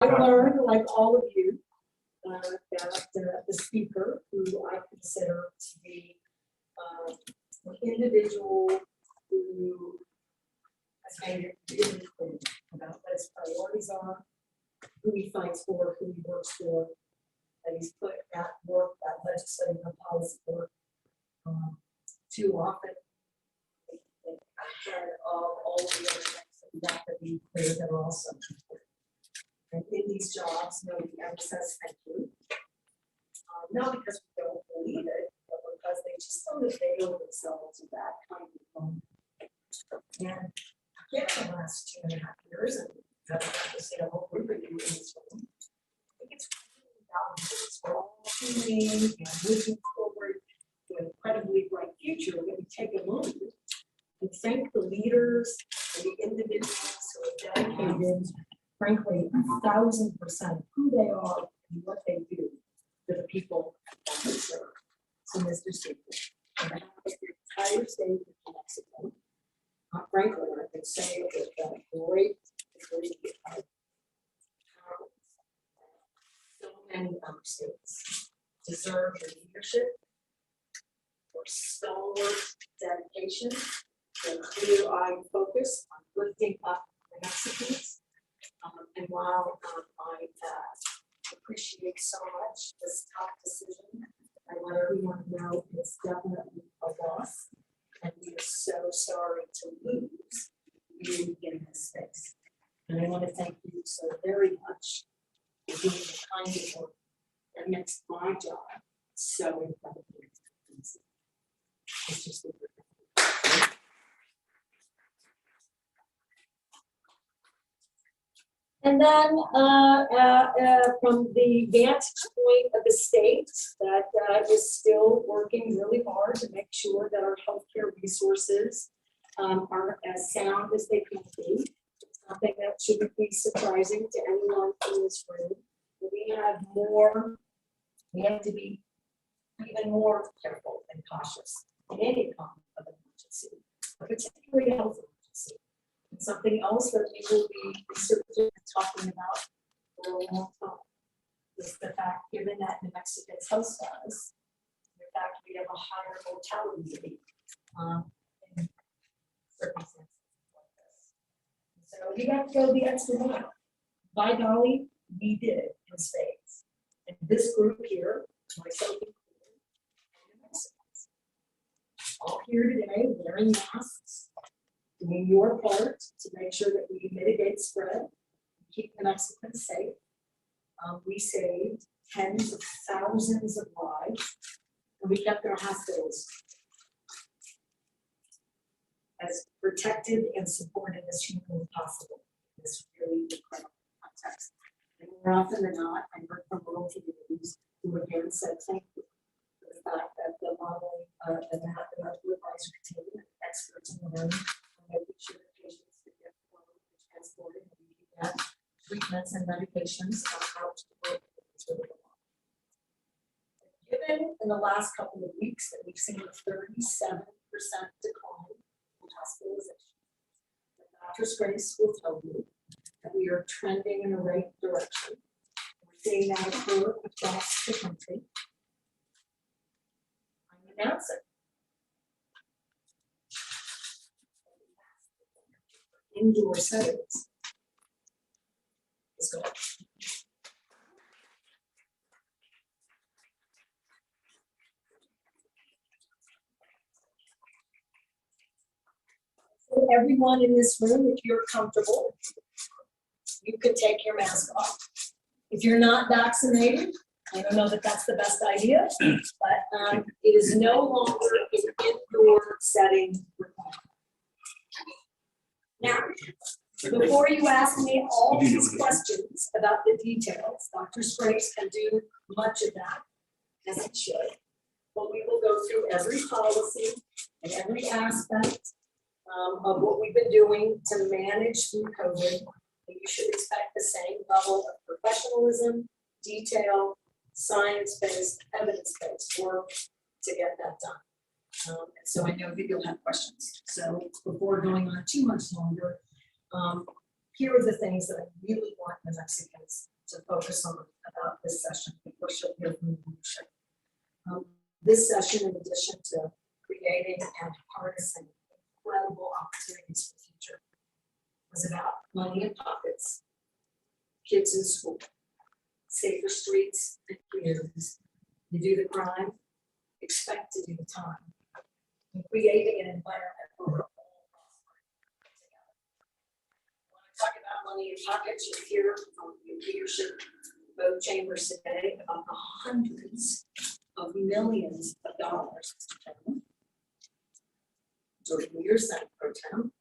I learned, like all of you, that the speaker, who I consider to be an individual who has made it really clear about what his priorities are, who he fights for, who he works for, that he's put that work, that legislative and policy work, too often ahead of all of the other things that we have to be clear that are also important. And in these jobs, nobody ever says thank you. Not because we don't believe it, but because they just don't avail themselves of that kind of moment. And again, the last 2.5 years, and I've got to say a whole group of you in this room, I think it's really valuable for all teaming and moving forward to an incredibly bright future that we take a moment and thank the leaders and the individuals who are dedicated, frankly, 1,000% who they are and what they do for the people that they serve. So, Mr. Speaker, on behalf of the entire state of New Mexico, frankly, I can say with a great degree of talent, so many other states deserve your leadership, your stalwart dedication, your clear-eyed focus on lifting up the Mexicans. And while I appreciate so much this tough decision, I want everyone to know it's definitely a loss, and we are so sorry to lose you in this space. And I want to thank you so very much for doing the kind of work that makes my job so incredibly easy. It's just a And then from the vantage point of the state that is still working really hard to make sure that our healthcare resources are as sound as they can be. It's something that shouldn't be surprising to anyone in this room. We have to be even more careful and cautious in any kind of emergency, particularly health emergency. And something else that we will be researching and talking about for a long time is the fact, given that New Mexico's health status, the fact we have a higher mortality rate in circumstances like this. So we have to go the extra mile. By golly, we did it in spades. And this group here, myself included, and New Mexicans, all here today wearing masks, doing your part to make sure that we mitigate spread, keep the Mexicans safe. We saved tens of thousands of lives, and we kept our hospitals as protected and supported as humanly possible in this really incredible context. And more often than not, I heard from rural communities who again said thank you for the fact that the modeling and that the medical advisory team and experts in the room making sure that patients can get transported and we can get treatments and medications out to the work. Given in the last couple of weeks that we've seen a 37% decline in hospitalization, Dr. Grace will tell you that we are trending in the right direction. We're seeing that occur across the country. I'm announcing indoor settings is gone. So everyone in this room, if you're comfortable, you could take your mask off. If you're not vaccinated, I don't know that that's the best idea, but it is no longer an indoor setting requirement. Now, before you ask me all these questions about the details, Dr. Scrapes can do much of that, as it should. But we will go through every policy and every aspect of what we've been doing to manage through COVID. And you should expect the same level of professionalism, detail, science-based, evidence-based work to get that done. And so I know that you'll have questions. So before going on too much longer, here are the things that I really want the Mexicans to focus on about this session before she'll hear from the leadership. This session, in addition to creating and harnessing incredible opportunities for the future, was about money in pockets, kids in school, safer streets and communities. You do the crime, expect to do the time, and creating an environment where we're all prospering together. When I talk about money in pockets, you hear from the leadership of both chambers today about the hundreds of millions of dollars during your Senate pro tem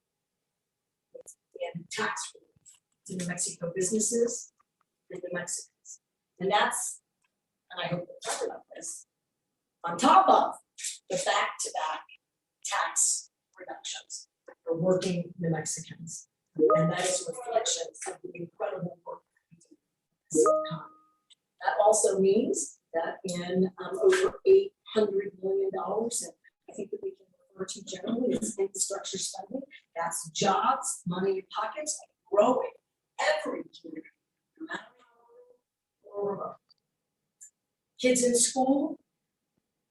and tax relief to New Mexico businesses and New Mexicans. And that's, and I hope we'll talk about this, on top of the back-to-back tax reductions for working New Mexicans. And that is a reflection of the incredible work we do this time. That also means that in over $800 million, and I think that we can refer to generally as infrastructure spending, that's jobs, money in pockets, and growing every community, no matter how rural or remote. Kids in school,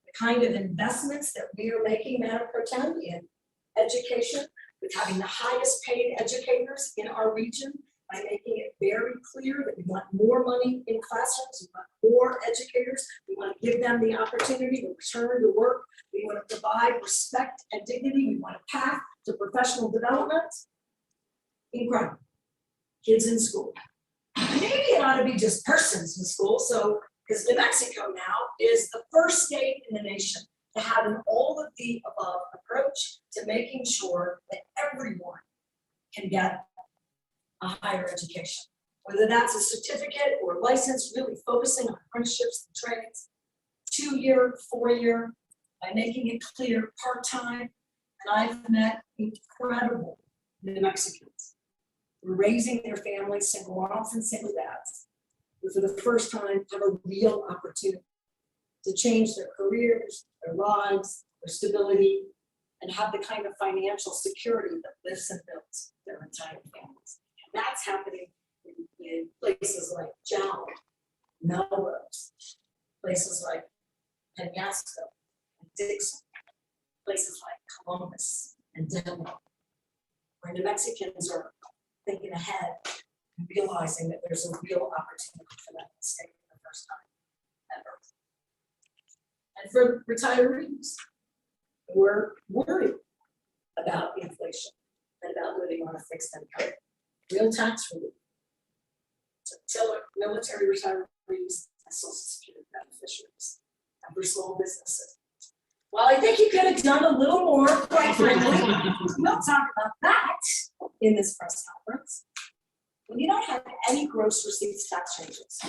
the kind of investments that we are making, Madam Pro Tem, in education, with having the highest paid educators in our region, by making it very clear that we want more money in classrooms, we want more educators, we want to give them the opportunity to return to work, we want to provide respect and dignity, we want a path to professional development. Incredible. Kids in school. Maybe it ought to be just persons in school, so, because New Mexico now is the first state in the nation to have an all of the above approach to making sure that everyone can get a higher education, whether that's a certificate or license, really focusing on apprenticeships and trades, 2-year, 4-year, by making it clear part-time. And I've met incredible New Mexicans who are raising their families, single moms and single dads, who for the first time have a real opportunity to change their careers, their lives, their stability, and have the kind of financial security that lifts and builds their entire families. That's happening in places like Jowell, Melrose, places like Penasco and Dixon, places like Columbus and Denver, where New Mexicans are thinking ahead and realizing that there's a real opportunity for them to stay for the first time ever. And for retirees who are worried about inflation and about living on a fixed income, real tax relief to military retirees and Social Security beneficiaries, and for small businesses. Well, I think you could have done a little more, quite frankly. We don't talk about that in this press conference. When you don't have any gross receipts tax changes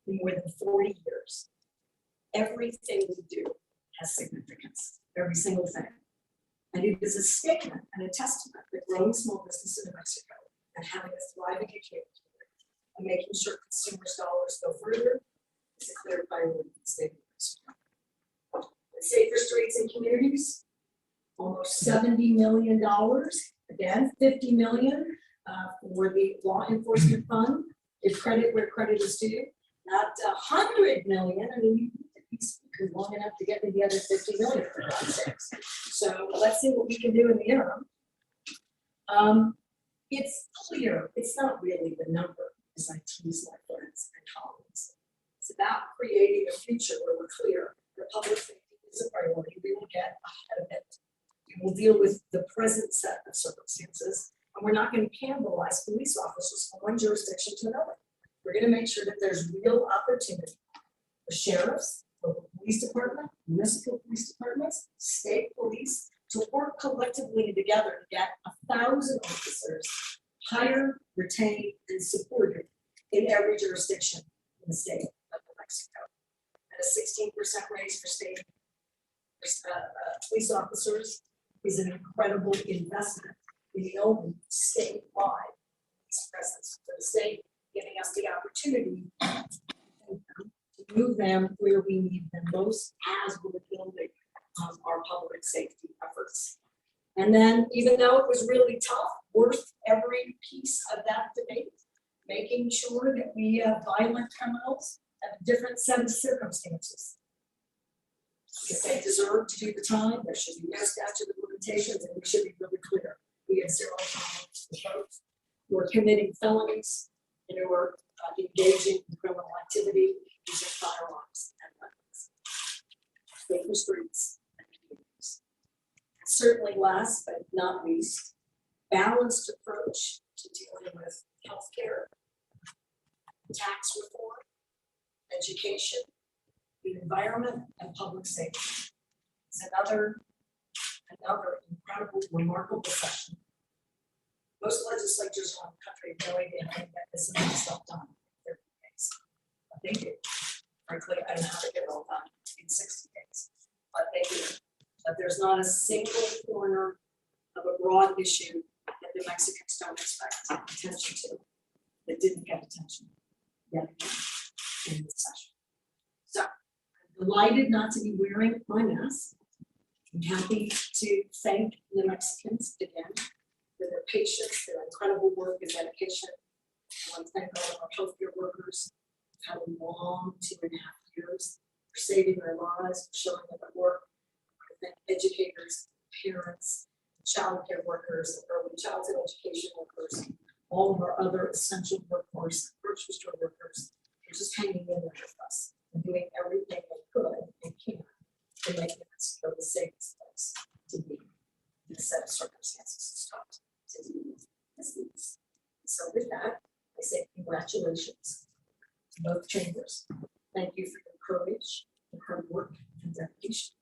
in more than 40 years, everything we do has significance, every single thing. And it is a statement and a testament that growing small business in New Mexico and having a thriving economy and making sure consumers' dollars go further is a clear priority for the state of New Mexico. And safer streets and communities, almost $70 million. Again, $50 million for the law enforcement fund. Give credit where credit is due. Not $100 million. I mean, you're long enough to get me the other $50 million for God's sakes. So let's see what we can do in the interim. It's clear, it's not really the number, as I tease my friends and colleagues. It's about creating a future where we're clear that public safety is a priority. We will get ahead of it. We will deal with the present set of circumstances, and we're not going to cannibalize police officers from one jurisdiction to another. We're going to make sure that there's real opportunity for sheriffs, local police department, municipal police departments, state police, to work collectively together to get 1,000 officers hired, retained, and supported in every jurisdiction in the state of New Mexico. And a 16% raise for state police officers is an incredible investment in the only statewide police presence for the state, giving us the opportunity to move them where we need them most as we're building our public safety efforts. And then, even though it was really tough, worth every piece of that debate, making sure that we have violent criminals have a different set of circumstances. If they deserve to do the time, there should be no statute of limitations, and we should be really clear. We have zero tolerance for folks who are committing felonies and who are engaging in criminal activity using firearms and weapons. Safer streets and communities. And certainly last but not least, balanced approach to dealing with healthcare, tax reform, education, the environment, and public safety. It's another incredible, remarkable session. Most legislatures around the country have no idea how to get this amount of stuff done in 30 days. But they do. Frankly, I don't know how to get it all done in 60 days, but they do. But there's not a single corner of a broad issue that the Mexicans don't expect attention to that didn't get attention yet again in this session. So I'm delighted not to be wearing my mask. I'm happy to thank the Mexicans again for their patience, their incredible work and dedication. I want to thank all of our healthcare workers who've had a long 2.5 years for saving their lives, for showing up at work. I thank educators, parents, childcare workers, early childhood education workers, all of our other essential workforce, grocery store workers, who are just hanging in there with us and doing everything they could and can to make Mexico the safest place to be in a set of circumstances to deal with as these. So with that, I say congratulations to both chambers. Thank you for your courage, your hard work, and dedication.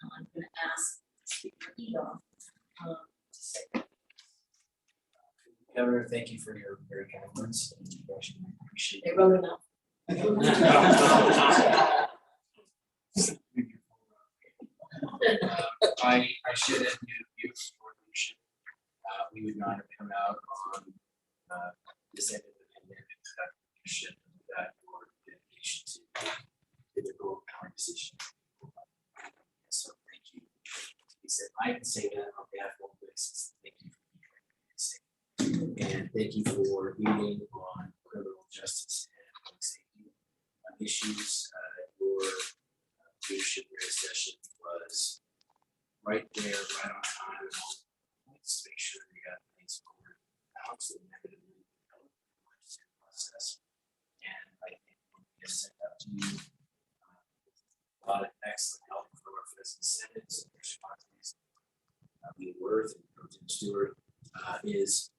I'm going to ask Speaker Edom to say. Governor, thank you for your very kind words. I appreciate They wrote enough. I should have you for leadership. We would not have come out on this end of the pandemic without leadership, without your dedication to difficult hard decisions. So thank you. He said, I can say that on behalf of all places. Thank you for being here. And thank you for leading on criminal justice and public safety issues. Your leadership in this session was right there, right on time, and all the points to make sure we got things forward, balanced and inevitably developed the legislative process. And I think when we get sent out to you, a lot of excellent help from our President Senate, and responsibilities. Lee Worth and Pro Tem Stewart is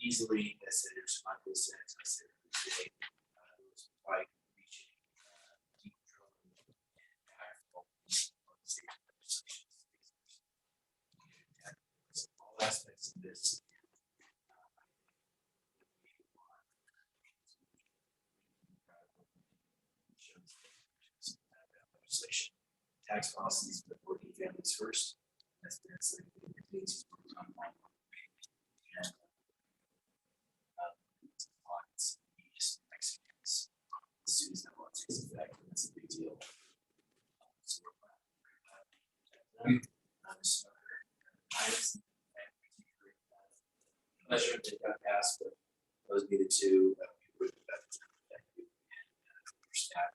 easily, as Senator Smotley said, as I said today, it was quite reaching, deep drilling, and impactful state legislation. All aspects of this. Legislation, tax policies, but working families first. That's something that needs to be on Mexicans, as soon as that law takes effect, that's a big deal. So we're pleasure to got passed, but those be the two that we would thank you and your staff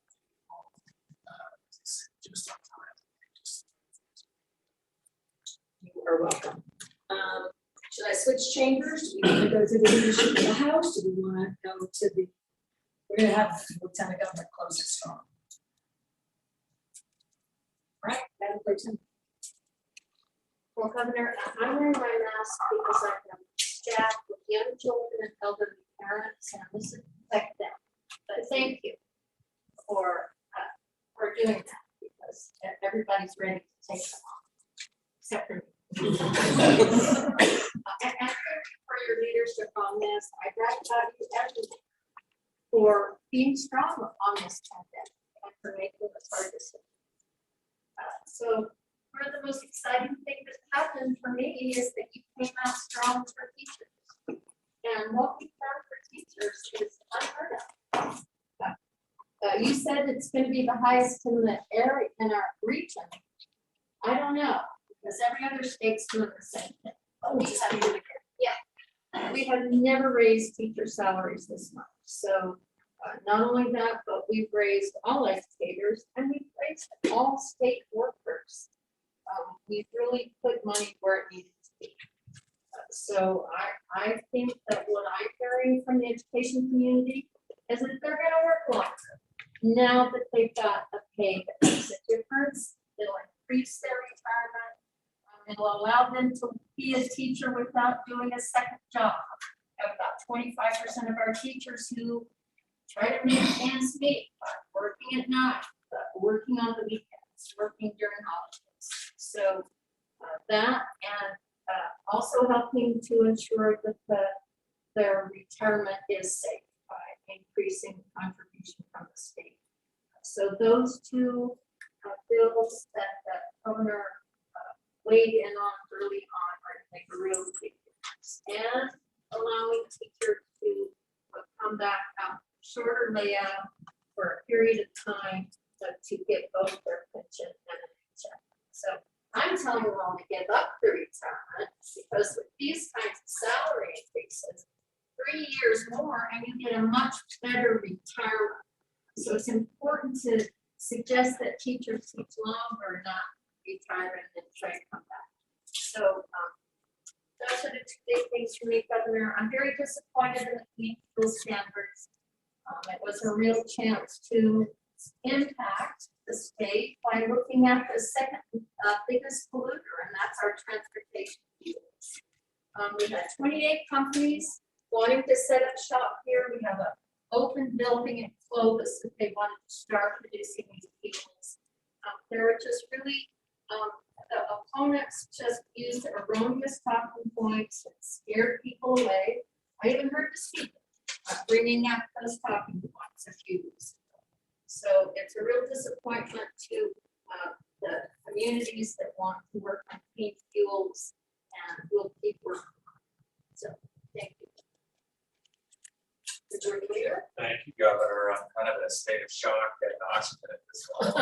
just on time. You are welcome. Should I switch chambers? Do we want to go to the leadership of the House? Do we want to go to the, we're going to have Lieutenant Governor close it strong. All right, Madam Pro Tem. Well, Governor, I'm wearing my mask because I'm staffed with young children and elderly parents, and this is affect them. But thank you for doing that, because everybody's ready to take them off, except for me. And thank you for your leadership on this. I congratulate you everyone for being strong on this pandemic and for making this hard decision. So one of the most exciting things that happened for me is that you came out strong for teachers. And what we've done for teachers is unheard of. You said it's going to be the highest in the area in our region. I don't know, because every other state's doing the same thing. Oh, just have to do it again. We have never raised teacher salaries this much, so not only that, but we've raised all educators and we've raised all state workers. We've really put money where it needed to be. So I think that what I'm hearing from the education community is that they're gonna work longer. Now that they've got a pay that makes a difference, it'll increase their retirement. It'll allow them to be a teacher without doing a second job. We have about 25% of our teachers who try to make ends meet by working at night, working on the weekends, working during holidays. So that and also helping to ensure that their retirement is safe by increasing contribution from the state. So those two bills that Governor weighed in on early on are to make a real big difference. And allowing teachers to come back out shorter layout for a period of time to get both their pension and a check. So I'm telling you all to give up the retirement because with these kinds of salary increases, 3 years more and you get a much better retirement. So it's important to suggest that teachers teach longer, not retire and then try to come back. So those are the two big things for me, Governor. I'm very disappointed in the clean fuel standards. It was a real chance to impact the state by looking at the second biggest polluter, and that's our transportation fuels. We had 28 companies wanting to set up shop here. We have an open building in Clovis that they wanted to start producing these fuels. There were just really the opponents just used erroneous talking points and scared people away. I even heard the speaker bringing up those talking points a few weeks ago. So it's a real disappointment to the communities that want to work on clean fuels, and we'll keep working on it. So thank you. Majority Leader. Thank you, Governor. I'm kind of in a state of shock getting oxygen at this moment.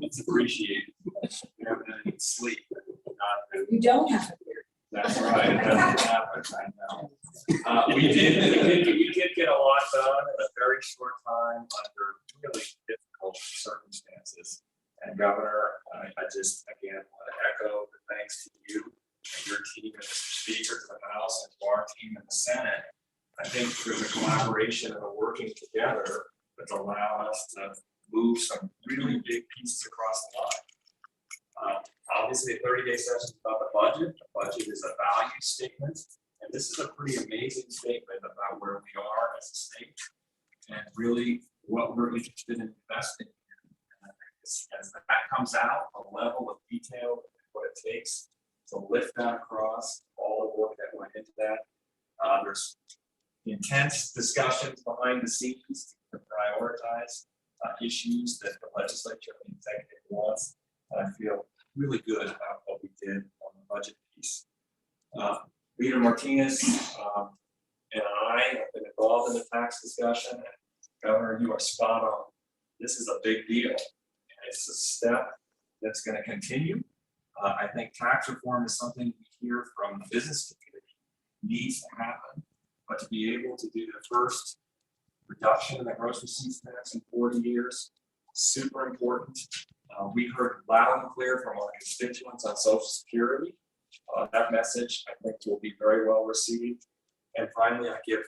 It's appreciated. You haven't had any sleep. You don't have to. That's right. It hasn't happened. I know. We did get a lot done in a very short time under really difficult circumstances. And Governor, I just again want to echo the thanks to you and your team and Mr. Speaker to the House and to our team in the Senate. I think there's a collaboration and a working together that's allowed us to move some really big pieces across the line. Obviously, a 30-day session is about the budget. The budget is a value statement, and this is a pretty amazing statement about where we are as a state and really what we're interested in investing in. As that comes out, a level of detail, what it takes to lift that across, all the work that went into that. There's intense discussions behind the scenes to prioritize issues that the legislature and the executive wants. And I feel really good about what we did on the budget piece. Leader Martinez and I have been involved in the tax discussion, and Governor, you are spot on. This is a big deal, and it's a step that's going to continue. I think tax reform is something we hear from the business community needs to happen, but to be able to do the first reduction in the gross receipts tax in 40 years, super important. We heard loud and clear from our constituents on Social Security. That message, I think, will be very well received. And finally, I give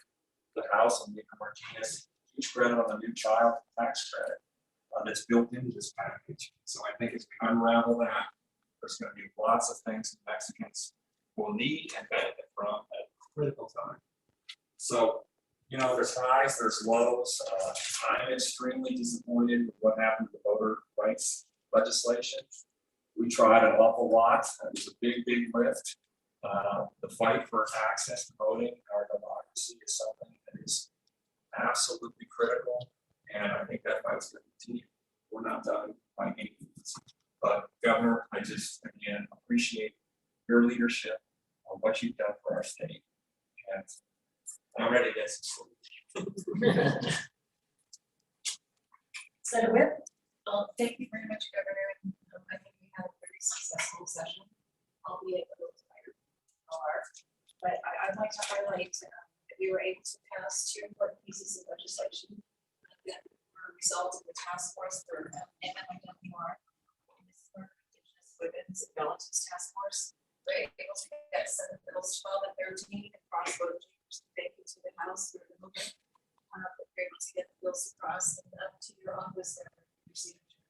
the House and Leader Martinez huge credit on the new child tax credit that's built into this package. So I think as we unravel that, there's going to be lots of things Mexicans will need and benefit from at a critical time. So, you know, there's highs, there's lows. I'm extremely disappointed with what happened to voter rights legislation. We tried an awful lot. It was a big, big lift. The fight for access to voting in our democracy is something that is absolutely critical, and I think that fight's going to continue. We're not done by any means. But Governor, I just again appreciate your leadership on what you've done for our state, and I'm ready to get some sleep. Senator Whip. Thank you very much, Governor. I think we had a very successful session. albeit a little tighter. But I'd like to highlight that we were able to pass two important pieces of legislation that were a result of the task force for MMIWR. This is our Indigenous Women's and Relatives Task Force. We're able to get Senate bills 12 and 13 across both chambers. Thank you to the House for the movement. We're able to get the bills across and up to your office and your signature.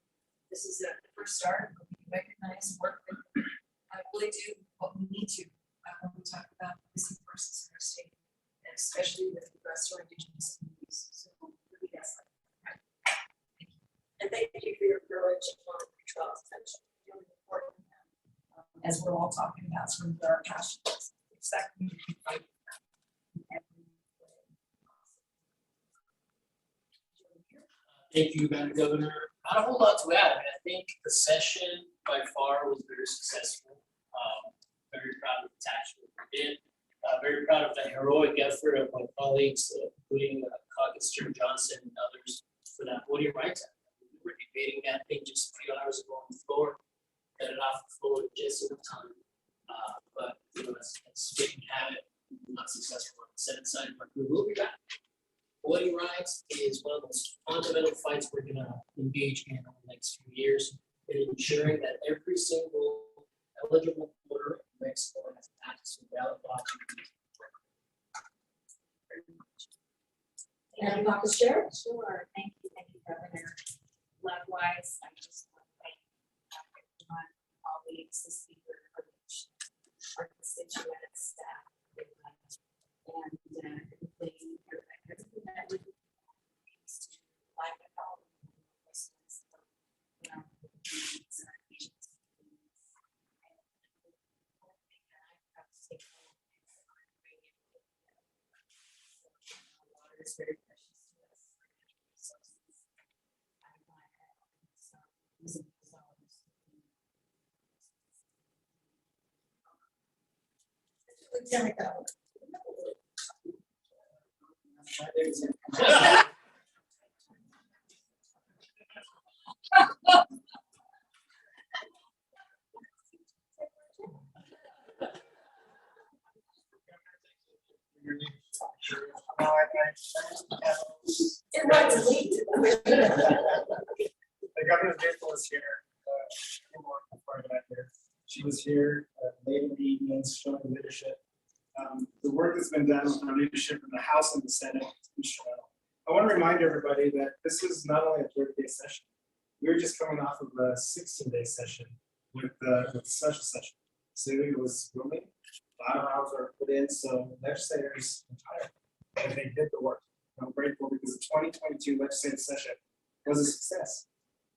This is the first start. We recognize work that really do what we need to when we talk about missing persons in our state, and especially with regards to our Indigenous communities. So really, yes. And thank you for your courage on trial extension. Really important. As we're all talking about, sort of our passion. Exactly. Thank you, Madam Governor. Not a whole lot to add. I mean, I think the session by far was very successful. Very proud of the tax work we did. Very proud of the heroic effort of my colleagues, including Caucus Chair Johnson and others for that voting rights act. We were debating that thing just a few hours ago on the floor, got it off the floor in just enough time. But you know, as fate can have it, we were not successful on the Senate side, but we will be back. Voting rights is one of the most fundamental fights we're going to engage in over the next few years, in ensuring that every single eligible voter in Mexico has access to ballot box. And Caucus Chair? Sure, thank you, Governor. Likewise, I just want to thank my colleagues, the speaker, our constituents, staff, and everything that we do to like it all. Water is very precious to us. Resources. Lieutenant Governor. It runs late. The Governor's vehicle is here. She was here late in the evening, showing leadership. The work that's been done with our leadership in the House and the Senate is instrumental. I want to remind everybody that this is not only a 30-day session. We were just coming off of a 16-day session with special session. So it was really a lot of hours were put in. So legislators are tired, and they did the work. I'm grateful because the 2022 legislative session was a success.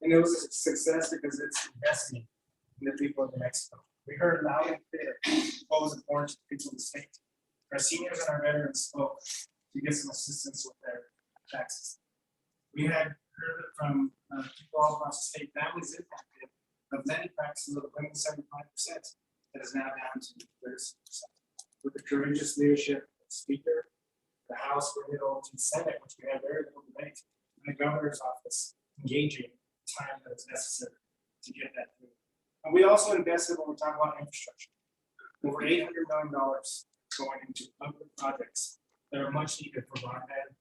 And it was a success because it's investing in the people of New Mexico. We heard loud and clear what was important to the people of the state. Our seniors and our veterans spoke to get some assistance with their taxes. We had heard from people all across the state, families impacted of many practices of 75%, that is now down to 36%. With the courageous leadership of the Speaker, the House, the Senate, which we had very little debate, and the Governor's office engaging the time that is necessary to get that through. And we also invested when we talk about infrastructure. Over $800 million going into public projects that are much needed for broadband,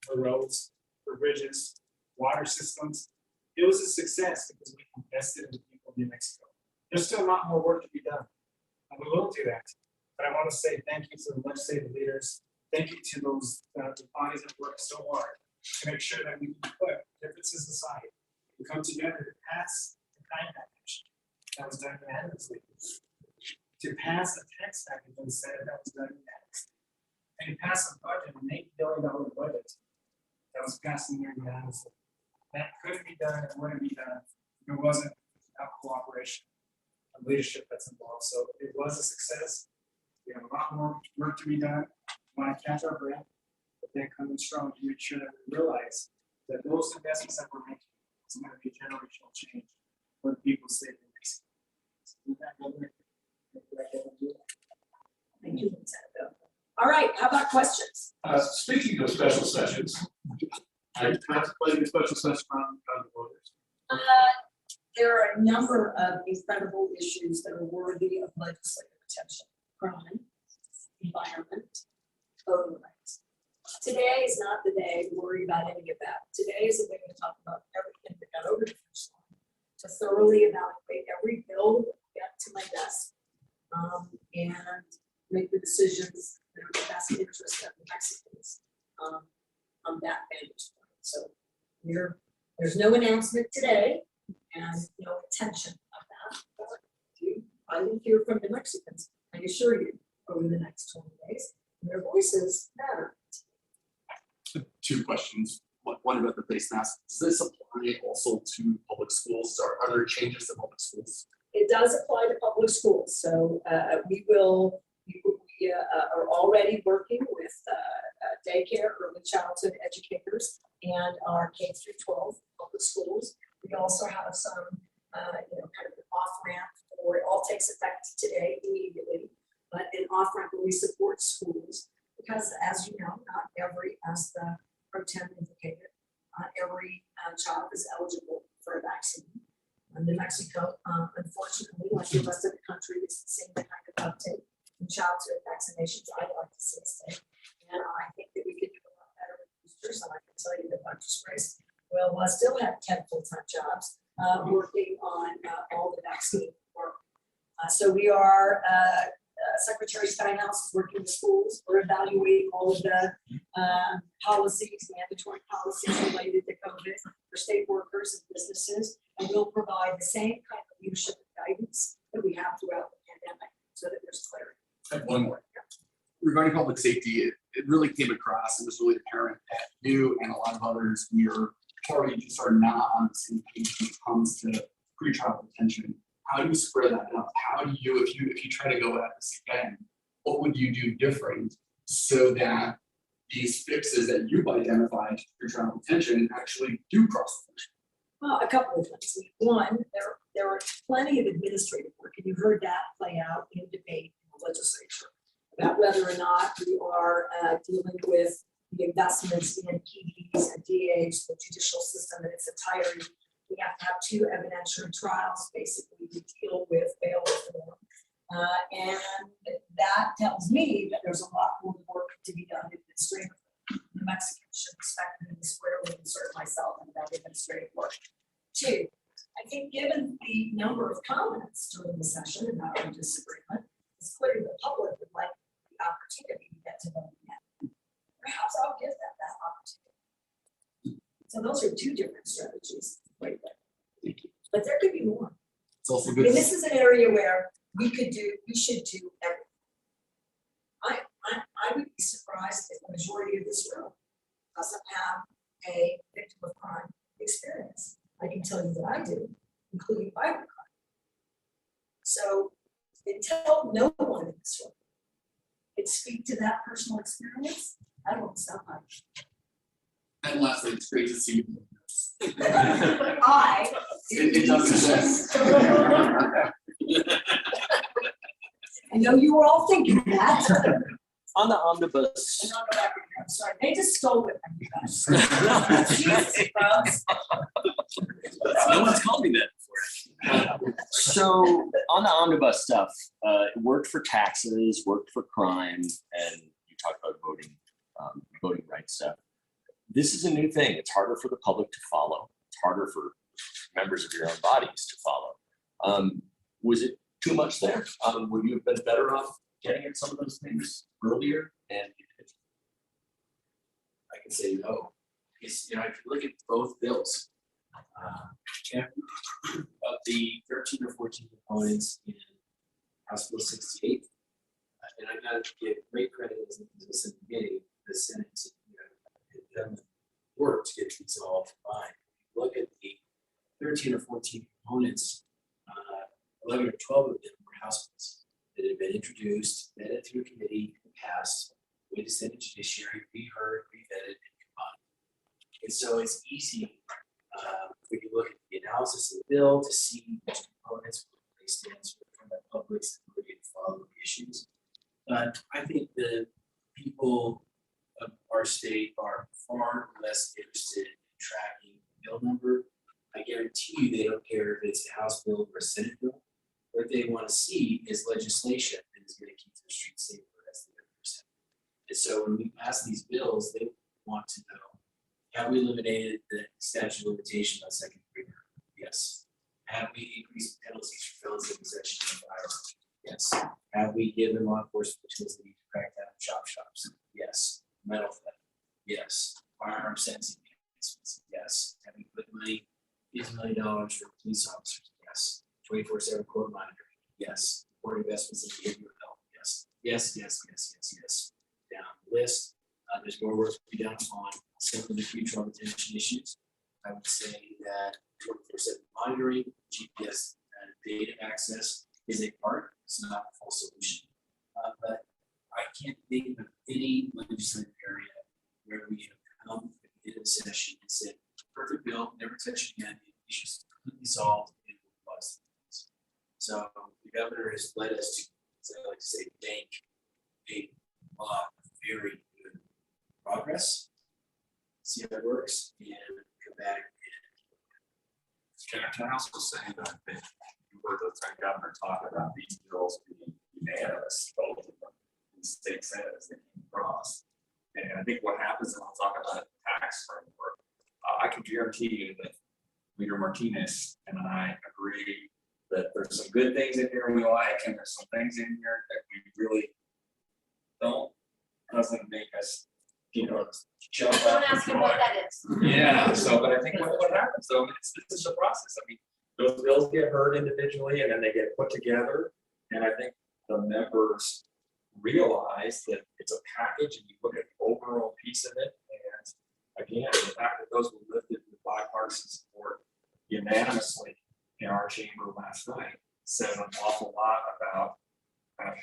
for roads, for bridges, water systems. It was a success because we invested in the people of New Mexico. There's still a lot more work to be done, and we will do that. But I want to say thank you to the legislative leaders. Thank you to those the bodies that work so hard to make sure that we put differences aside. We come together to pass the kind package that was done unanimously, to pass a tax package in the Senate that was done unanimously, and to pass a budget, an $8 billion budget that was passed in there unanimously. That couldn't be done and wouldn't be done if it wasn't without cooperation and leadership that's involved. So it was a success. We have a lot more work to be done. We want to catch our breath, but then come in strong to make sure that we realize that those investments that we're making is going to be a generational change for the people saving this. Thank you, Lieutenant Governor. All right, how about questions? Speaking of special sessions, I contemplated a special session on the voters. There are a number of incredible issues that are worthy of legislative attention. Crime, environment, voting rights. Today is not the day to worry about any of that. Today is the day to talk about everything that got over the finish line, to thoroughly evaluate every bill that got to my desk, and make the decisions that are in the best interest of the Mexicans on that vantage point. So there's no announcement today and no intention of that. But I will hear from the Mexicans, I assure you, over the next 20 days. Their voices matter. Two questions. One about the face mask. Does this apply also to public schools? Are there changes to public schools? It does apply to public schools. So we are already working with daycare, early childhood educators, and our K through 12 public schools. We also have some, kind of an off ramp, or it all takes effect today immediately, but an off ramp where we support schools. Because as you know, not every, as the pro tem indicated, every child is eligible for a vaccine. New Mexico, unfortunately, like the rest of the country, is the same kind of uptake in childhood vaccinations I'd like to see us take. And I think that we could do a lot better with boosters. And I can tell you that Dr. Sprace will still have 10 full-time jobs working on all the vaccine work. So we are, Secretary Steinhaus is working with schools. We're evaluating all of the policies, mandatory policies related to COVID for state workers and businesses. And we'll provide the same kind of leadership and guidance that we have throughout the pandemic so that there's clarity. I have one more. Regarding public safety, it really came across, it was really apparent that you and a lot of others in your party just are not on the same page when it comes to pretrial detention. How do you spread that out? How do you, if you try to go at this again, what would you do different so that these fixes that you've identified for pretrial detention actually do cross the line? Well, a couple of things. One, there are plenty of administrative work, and you heard that play out in debate in the legislature about whether or not we are dealing with the investments in PDs and DAs, the judicial system in its entirety. We have to have 2 evidentiary trials basically to deal with bail reform. And that tells me that there's a lot more work to be done administratively. The Mexicans should expect me to squarely insert myself in that administrative work. 2, I think given the number of comments during the session about our disagreement, it's clear the public would like the opportunity to get to know me. Perhaps I'll give them that opportunity. So those are 2 different strategies right there. Thank you. But there could be more. It's also I good. mean, this is an area where we should do everything. I would be surprised if the majority of this room doesn't have a victim of crime experience. I can tell you that I do, including violent crime. So until no one in this room can speak to that personal experience, I won't stop much. And lastly, it's great to see you. It does exist. I know you were all thinking that. On the omnibus, I'm sorry, they just stole it from you guys. Jesus, folks. no one's called me that before. So on the omnibus stuff, it worked for taxes, worked for crime, and you talked about voting rights stuff. This is a new thing. It's harder for the public to follow. It's harder for members of your own bodies to follow. Was it too much there? Would you have been better off getting at some of those things earlier? And I can say no. Because, if you look at both bills, of the 13 or 14 components in House Bill 68, and I gotta give great credit as the committee, the Senate, had done the work to get these all combined. Look at the 13 or 14 components, 11 or 12 of them were House bills that had been introduced, vetted through committee, passed, went to Senate Judiciary, reheard, revetted, and combined. And so it's easy when you look at the analysis of the bill to see which components they stand for the public's ability to follow the issues. But I think the people of our state are far less interested in tracking the bill number. I guarantee you they don't care if it's a House bill or a Senate bill. What they want to see is legislation that is going to keep the streets safer as the percent. And so when we pass these bills, they want to know, have we eliminated the statute of limitation on second degree murder? Yes. Have we increased penalties for felons in possession of firearms? Yes. Have we given law enforcement the tools they need to crack down shops? Yes. Mental theft? Yes. Firearm sentencing enhancements? Yes. Have we put money, $50 million for police officers? Yes. 24/7 court monitoring? Yes. Court investments in behavioral health? Yes. Yes. Down the list. There's more work to be done on some of the future detention issues. I would say that 24/7 monitoring, GPS data access is a part, it's not a full solution. But I can't think of any legislative area where we have come at the end of the session and said, perfect bill, never touch it again, the issues completely solved and we'll bust things. So the governor has led us to, as I like to say, bank a lot of very good progress, see how it works, and come back. Can I also say that I think you heard the governor talk about these bills being unanimous, both of them, in the state senate as they came across. And I think what happens, and I'll talk about the tax framework, I can guarantee you that Leader Martinez and I agree that there's some good things in here we like, and there's some things in here that we really doesn't make us, jump up. Don't ask him what that is. Yeah, so, but I think what happens though, this is the process. I mean, those bills get heard individually and then they get put together. And I think the members realize that it's a package and you look at the overall piece of it. And again, the fact that those were lifted with bipartisan support unanimously in our chamber last night says an awful lot about kind of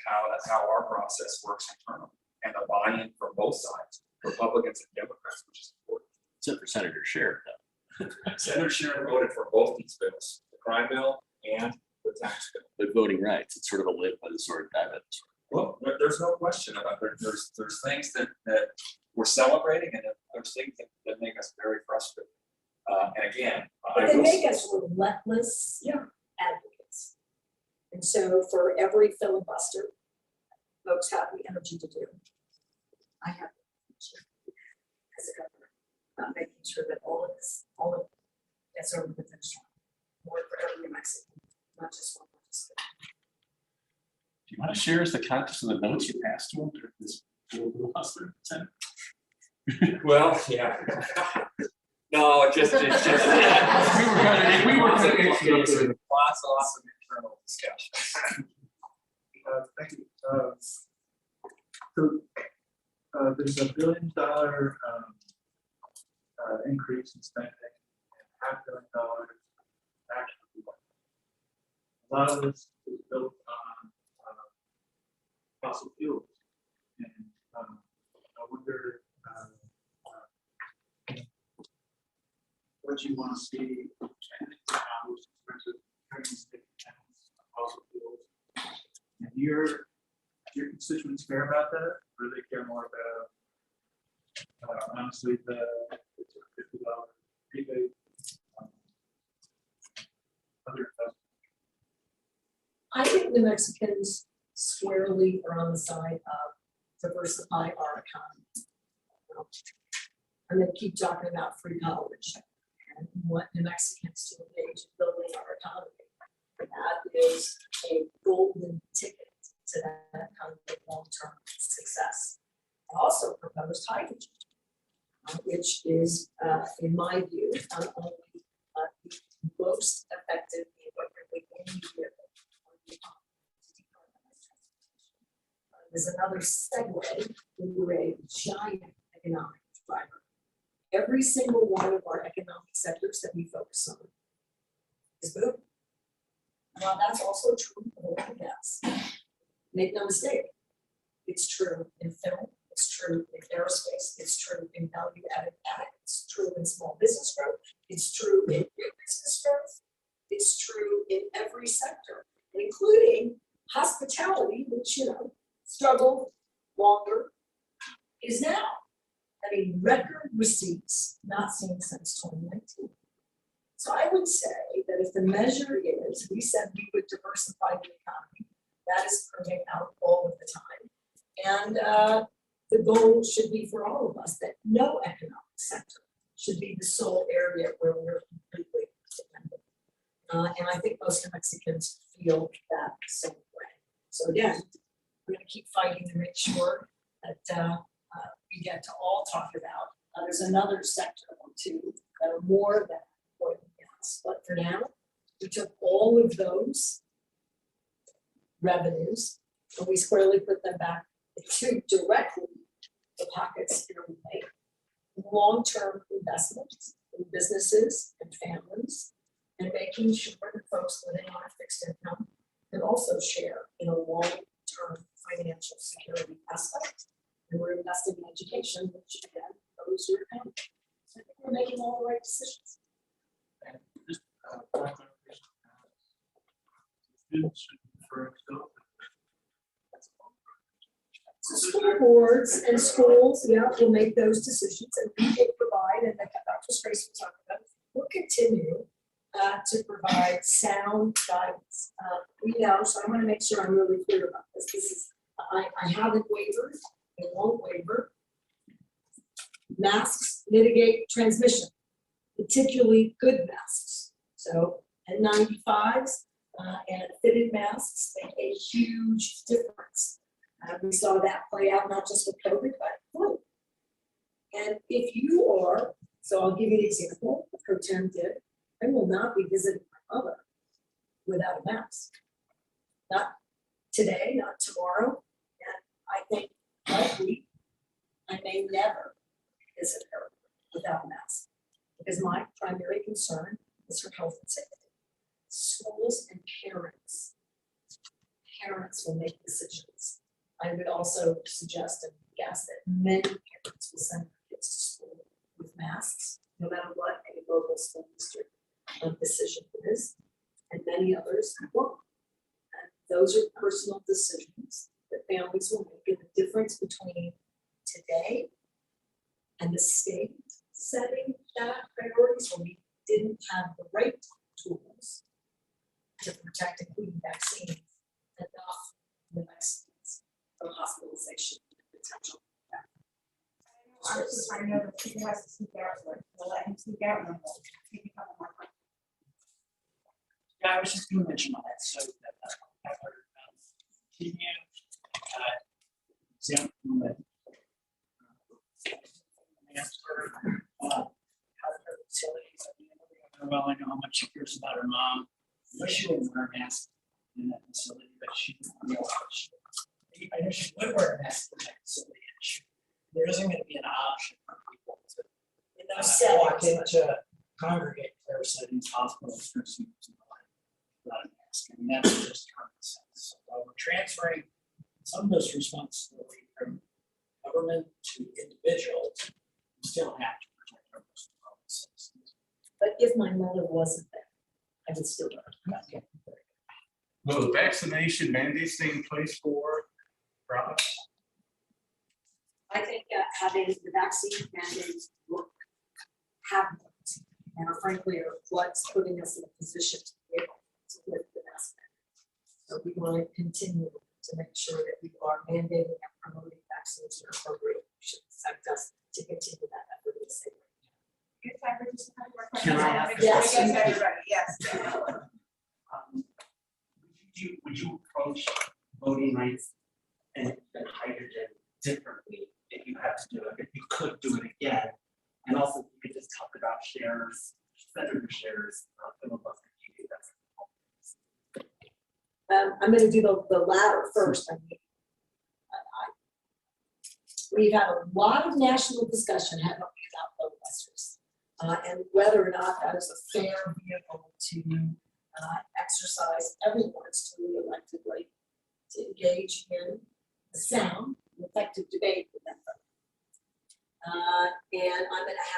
how our process works internally and the buy-in from both sides. Republicans and Democrats, which is important. Except for Senator Sherrod, though. Senator Sherrod voted for both these bills, the crime bill and the tax bill. But voting rights, it's sort of a live by the sword, die by the sword. Well, there's no question about it. There's things that we're celebrating and there's things that make us very frustrated. And again, But they make us relentless advocates. And so for every filibuster, folks have the energy to do. I have the energy as a governor, making sure that all of it gets over the finish line. More for every Mexican, not just one Mexican. Do you want to share us the contents of the notes you passed to him during this filibuster? well, yeah. No, it's just. We were Lots of gonna- internal discussions. Thank you. So there's $1 billion increase in spending and $500 million actually. A lot of this is built on fossil fuels. And I wonder what you want to see accomplished in terms of turning state towns fossil fuels. And your constituents care about that, or they care more about honestly the $50 rebate, other investments? I think the Mexicans squarely are on the side of diversify our economy. I'm gonna keep talking about free college and what New Mexicans do engage in building our economy. That is a golden ticket to that kind of long-term success. I also proposed hydrogen, which is, in my view, not only the most effective vehicle in any vehicle on the economy to decarbonize transportation. There's another segue into a giant economic driver. Every single one of our economic sectors that we focus on is booming. Well, that's also true of oil and gas. Make no mistake, it's true in film, it's true in aerospace, it's true in value-added ag, it's true in small business growth, it's true in big business growth, it's true in every sector, including hospitality, which, struggled longer, is now. I mean, record receipts not seen since 2019. So I would say that if the measure is, we said we would diversify the economy, that is proving out all of the time. And the goal should be for all of us that no economic sector should be the sole area where we're completely dependent. And I think most Mexicans feel that same way. So again, we're gonna keep fighting to make sure that we get to all talk about. There's another sector or two that are more than oil and gas, but for now, we took all of those revenues and we squarely put them back to directly the pockets in we make long-term investments in businesses and families, and making sure that folks living on a fixed income can also share in a long-term financial security aspect. And we're investing in education, which again, goes your account. So I think we're making all the right decisions. And just, one clarification. Students should prefer Excel. So school boards and schools, yeah, will make those decisions, and we will provide, and like Dr. Tracy was talking about, we'll continue to provide sound guidance. We know, so I want to make sure I'm really clear about this. This is, I haven't wavered, I won't waver. Masks mitigate transmission, particularly good masks. So N95s and fitted masks make a huge difference. We saw that play out not just with COVID, but flu. And if you are, so I'll give you an example, Pro Tem did, I will not be visiting my mother without a mask. Not today, not tomorrow, and I think likely I may never visit her without a mask. Because my primary concern is her health and safety. Schools and parents will make decisions. I would also suggest and guess that many parents will send their kids to school with masks, no matter what a local school district decision is, and many others won't. And those are personal decisions that families will make. And the difference between today and the state setting that priorities when we didn't have the right tools to protect, including vaccines, enough the vaccines from hospitalization potential. I know that he has to speak out, but we'll let him speak out and then we'll take a couple more questions. Yeah, I was just gonna mention on that, so that, can you, example that. How their facilities, well, I know how much she cares about her mom, but she wouldn't wear a mask in that facility, but she, you know, I know she would wear a mask in that facility, and there isn't gonna be an option for people to In those walk settings, into congregate care settings, hospitals, nursing homes, and all that, without a mask. I mean, that's just common sense. So while we're transferring some of those responsibility from government to individuals, we still have to protect our most vulnerable citizens. but if my mother wasn't there, I would still go. Okay. Will the vaccination mandate stay in place for us? I think having the vaccine mandates work, have worked, and frankly are what's putting us in a position to be able to lift the mask mandate. So we want to continue to make sure that we are mandating and promoting vaccines that are appropriate. Should expect us to continue that effort in the same way. Good time for just a couple more Can questions. I I'll ask make a sure we question? get to everybody. Yes. Would you approach voting rights and hydrogen differently if you had to do it, if you could do it again? And also, you could just talk about shares, senator shares, filibuster. I'm going to do the latter first. I mean, we've had a lot of national discussion, haven't we, about filibusters and whether or not that is a fair vehicle to exercise everyone's duly elected right to engage in a sound, effective debate with them. And I'm going to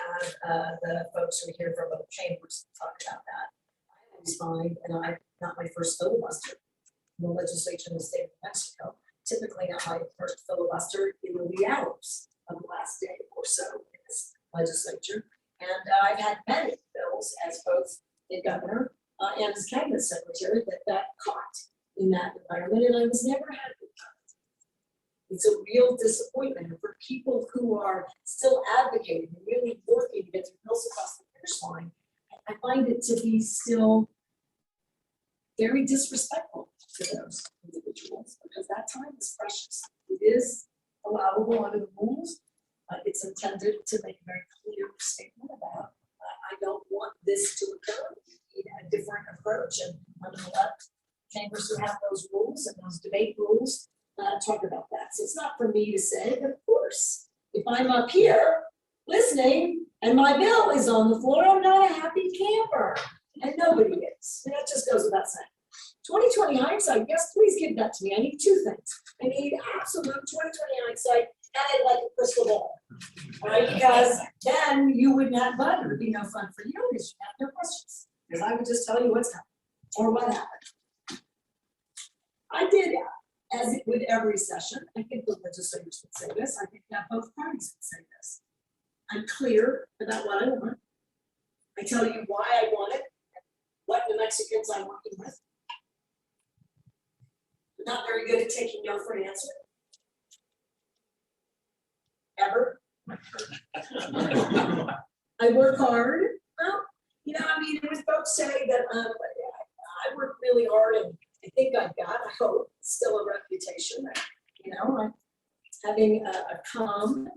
have the folks who are here from both chambers talk about that. I always find, and I'm not my first filibuster in the legislature in the state of Mexico, typically not my first filibuster in the wee hours of the last day or so in this legislature. And I've had many bills as both a governor and his cabinet secretary that got caught in that environment, and I was never happy about it. It's a real disappointment, and for people who are still advocating and really working to get their bills across the finish line, I find it to be still very disrespectful to those individuals, because that time is precious. It is allowable under the rules. It's intended to make a very clear statement about, I don't want this to occur. We need a different approach, and I'm gonna let chambers who have those rules and those debate rules talk about that. So it's not for me to say, but of course, if I'm up here listening and my bill is on the floor, I'm not a happy camper, and nobody is. And that just goes without saying. 2020 hindsight, yes, please give that to me. I need two things. I need absolute 2020 hindsight, and I'd like a crystal ball. Right? Because then you wouldn't have fun. It would be no fun for you because you have no questions. Because I would just tell you what's happening or what happened. I did, as it would every session, I think the legislators would say this, I think that both parties would say this. I'm clear about what I want. I tell you why I want it, what New Mexicans I'm working with. I'm not very good at taking no for an answer. Ever. I work hard. Well, you know, I mean, it was folks say that I work really hard, and I think I've got, I hope, still a reputation. You know, I'm having a calm,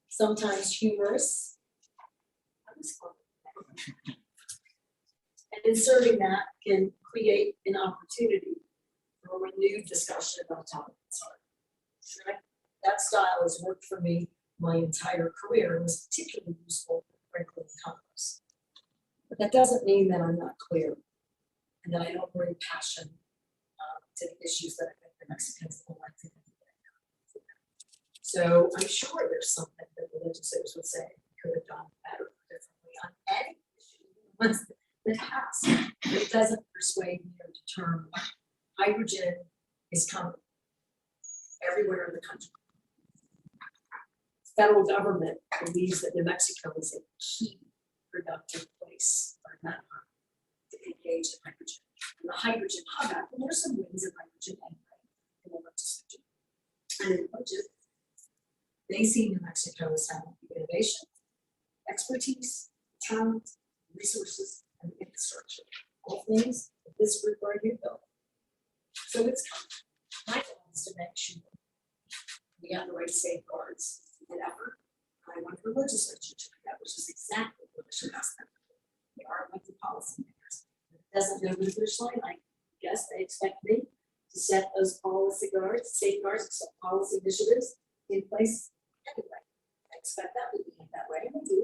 sometimes humorous. And inserting that can create an opportunity for a renewed discussion about a topic that's hard. Right? That style has worked for me my entire career and was particularly useful, frankly, in Congress. But that doesn't mean that I'm not clear and that I don't bring passion to the issues that I think the Mexicans would like to do. So I'm sure there's something that the legislators would say could have done better or differently on any issue, once that has. But it doesn't persuade me or deter me. Hydrogen is coming everywhere in the country. Federal government believes that New Mexico is a key productive place for Manhattan to engage in hydrogen. And the hydrogen hub, and there's some wins in hydrogen anyway in the legislature. And in the budget, they see New Mexico as having innovation, expertise, talent, resources, and infrastructure. All things that this group right here built. So it's coming. My job is to make sure we have the right safeguards and effort. I want the legislature to do that, which is exactly what I should ask them. They are elected policymakers. It doesn't go to the finish line. I guess they expect me to set those safeguards, policy initiatives in place anyway. I expect that to be that way, and they do.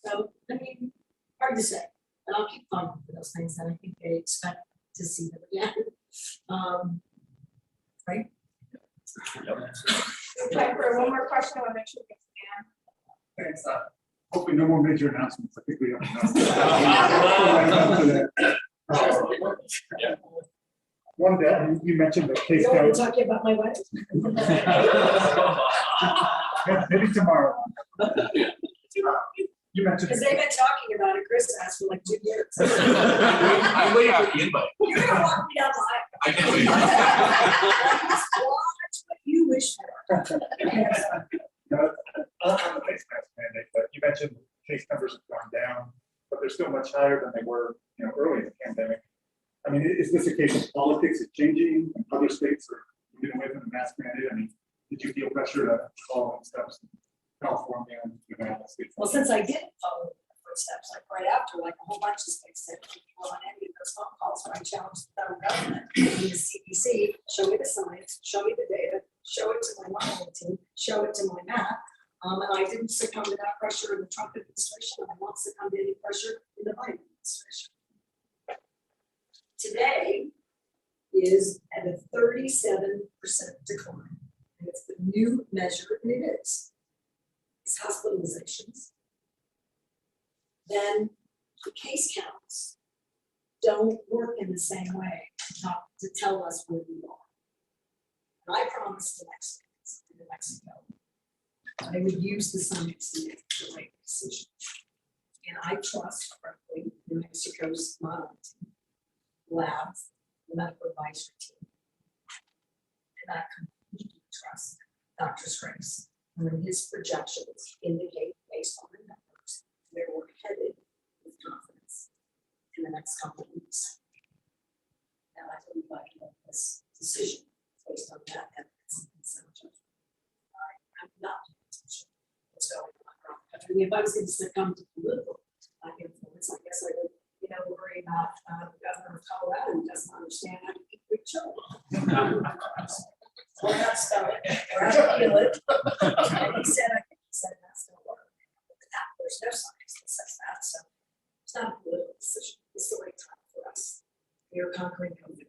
So, I mean, hard to say, but I'll keep fighting for those things, and I think they expect to see them again. Right? Time for one more question. I want to make sure we get to Thanks. Hopefully no more major announcements. I think we have enough. One day, you mentioned the case You know, we're count. talking about my wedding. Maybe tomorrow. You mentioned. Because they've been talking about it, Chris asked for like 2 years. I'm waiting for the invite. You're gonna walk me down the aisle. I can't wait. Watch what you wish for. On the face mask mandate, but you mentioned case numbers have gone down, but they're still much higher than they were, early in the pandemic. I mean, is this a case of politics is changing and other states are moving away from the mask mandate? I mean, did you feel pressure to follow steps in California and United States? Well, since I didn't follow the footsteps, like right after, like a whole bunch of states said, well, on any of those phone calls, when I challenged the federal government, and the CDC, show me the science, show me the data, show it to my modeling team, show it to my math. And I didn't succumb to that pressure in the Trump administration, and I won't succumb to any pressure in the Biden administration. Today is at a 37% decline, and it's the new measure, and it is hospitalizations. Then the case counts don't work in the same way to tell us where we are. And I promised the Mexicans in New Mexico I would use the science to make the right decision. And I trust, frankly, New Mexico's modeling team, labs, the medical advisory team. And I completely trust Dr. Scrapes, when his projections indicate based on the numbers, where we're headed with confidence in the next couple of weeks. And I believe I can make this decision based on that evidence and sound judgment. I'm not paying attention to what's going on around the country. If I was going to succumb to political influence, I guess I would, worry about the governor of Colorado who doesn't understand how to keep good children. Or how to spell it, or how to feel it. And he said, I think he said that's not work. There's no science that says that, so it's not a political decision. It's the right time for us. We are conquering COVID.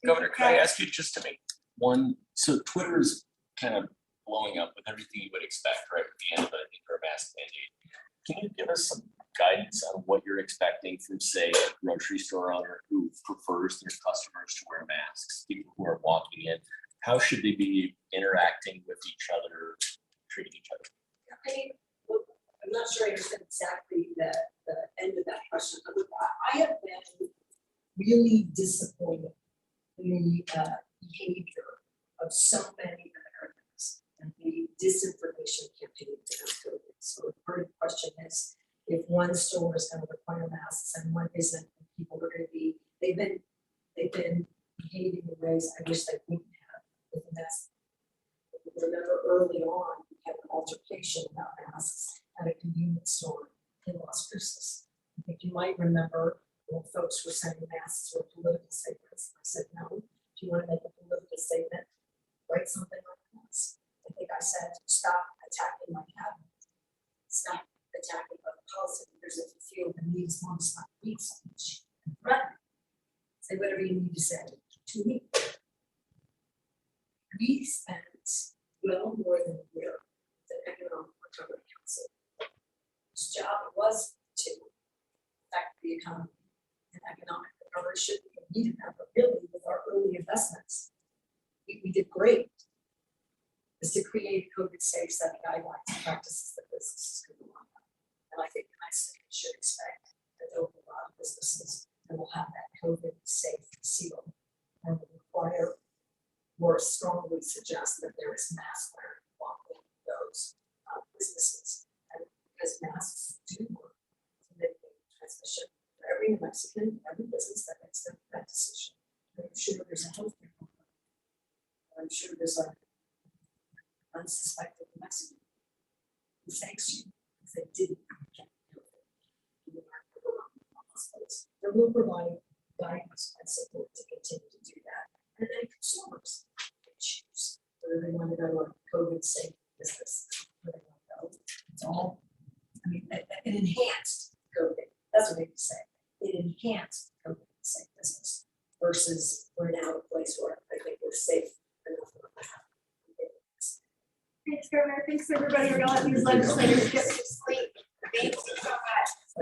Governor, could I ask you just to make one, so Twitter's kind of blowing up with everything you would expect right at the end of an interim mask mandate. Can you give us some guidance on what you're expecting from, say, a grocery store owner who prefers their customers to wear masks, people who are walking in? How should they be interacting with each other, treating each other? I'm not sure I understand exactly the end of that question. I have been really disappointed in the behavior of so many Americans and the disinformation campaign against COVID. So part of the question is, if one store is going to require masks and one isn't, and people are going to be, they've been behaving in ways I wish they wouldn't have with the mask. Remember early on, we had an altercation about masks at a convenience store in Las Cruces. I think you might remember when folks were saying masks were political statements. I said, no, if you want to make a political statement, write something like this. I think I said, stop attacking my cabinet. Stop attacking other policy leaders if you feel the need is not read so much and threaten. Say whatever you need to say to me. We spent well more than a year with the Economic Recovery Council, whose job was to affect the economy and economic recovery should be needed that, but really with our early investments, we did great. Is to create COVID safe set of guidelines and practices that businesses can rely on. And I think the next thing we should expect that there will be a lot of businesses that will have that COVID safe seal and will require more strongly suggest that there is mask wearing along with those businesses. And because masks do work to mitigate transmission for every New Mexican, every business that makes that decision. And I'm sure there's a healthcare company. I'm sure there's a unsuspected Mexican who thanks you if they didn't get COVID. And we'll provide guidance and support to continue to do that. And then consumers can choose whether they want to go to a COVID safe business, where they want to go. It's all, I mean, an enhanced COVID, that's what they say. It enhanced COVID safe business versus we're now at a place where I think we're safe enough. Thanks, Governor. Thanks, everybody. We're gonna let these legislators get some sleep. Thanks so much.